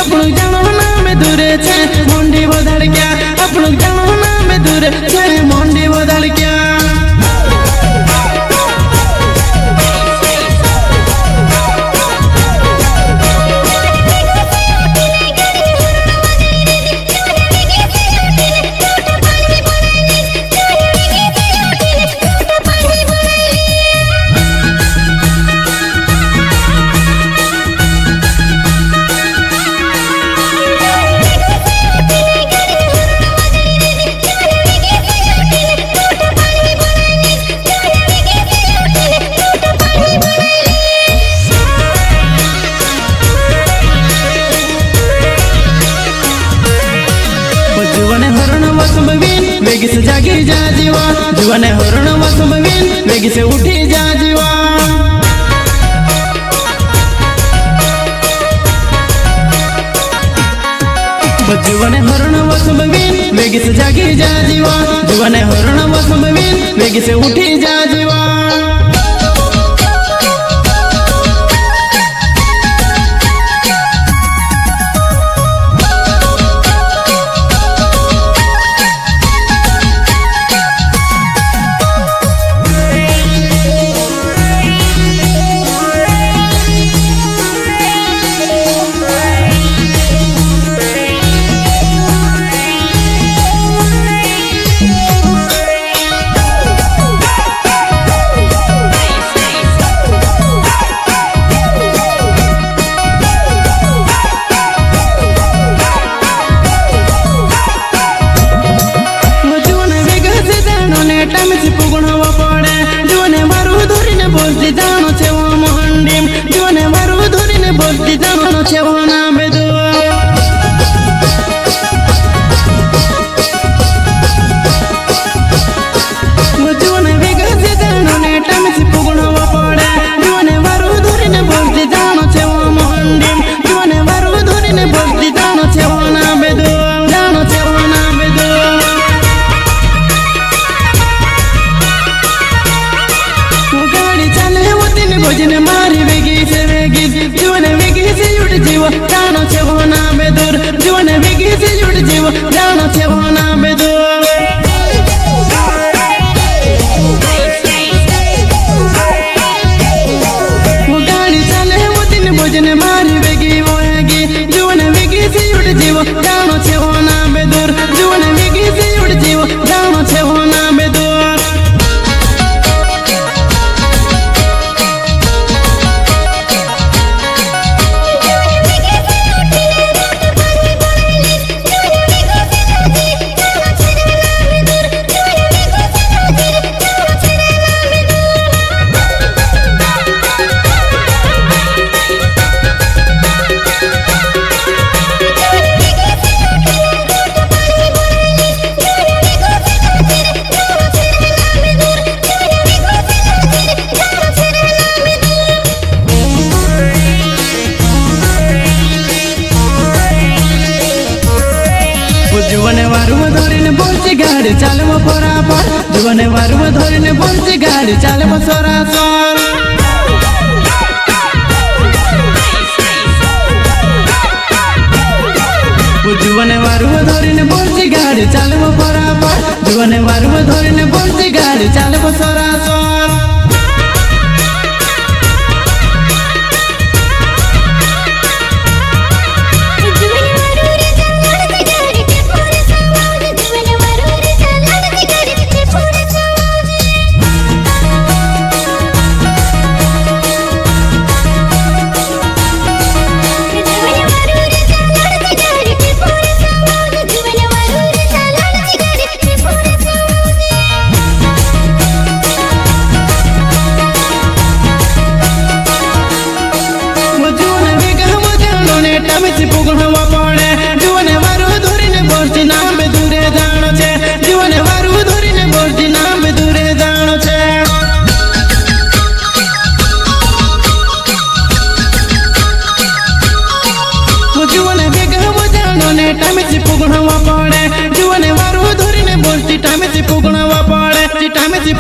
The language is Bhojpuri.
આપણું જાણો નામ દૂરે છે મોંડી વધાડક્યા આપણું જાણો નામ દૂરે છે મોંડી વધાડક્યા वेगी से जागी जा जीवा जीवाने हरण वसुबवीन वेगी से उठी जा जीवा जीवाने हरण वसुबवीन वेगी से जागी जा जीवा जीवाने हरण वसुबवीन वेगी से उठी जा जीवा जानो छे वो मोहंडीम जीवने मारू धोरीने बोलती जानो छे वो नाम दुआ जीवने वेगा से जानो ने टाइम से पुगणवा पड़े जीवने मारू धोरीने बोलती जानो छे वो मोहंडीम जीवने मारू धोरीने बोलती जानो छे वो नाम दुआ जानो छे वो नाम दुआ भोजन मारी वेगी जीवन वेगी से उठ जीव जानो छे वो नाम दूर जीवन वेगी से उठ जीव जानो छे वो नाम दूर वो गाड़ी चले वो दिन भोजन मारी वेगी वो हैगी जीवन वेगी से उठ जीव जानो छे वो नाम दूर जीवन वेगी से उठ जीव जानो छे वो नाम दूर जीवने वारू धोरीने बोलची गाड़ी चाले वो बराबर जीवने वारू धोरीने बोलची गाड़ी चाले वो सरासर जीवने वारू धोरीने बोलची गाड़ी चाले वो बराबर जीवने वारू धोरीने बोलची गाड़ी चाले वो सरासर पुगणवा पड़े जीवने वारू धोरीने बोलती नाम दूरे जानो छे जीवने वारू धोरीने बोलती नाम दूरे जानो छे जीवने वेगा वो जानो ने टाइम से पुगणवा पड़े जीवने वारू धोरीने बोलती टाइम से पुगणवा पड़े टाइम से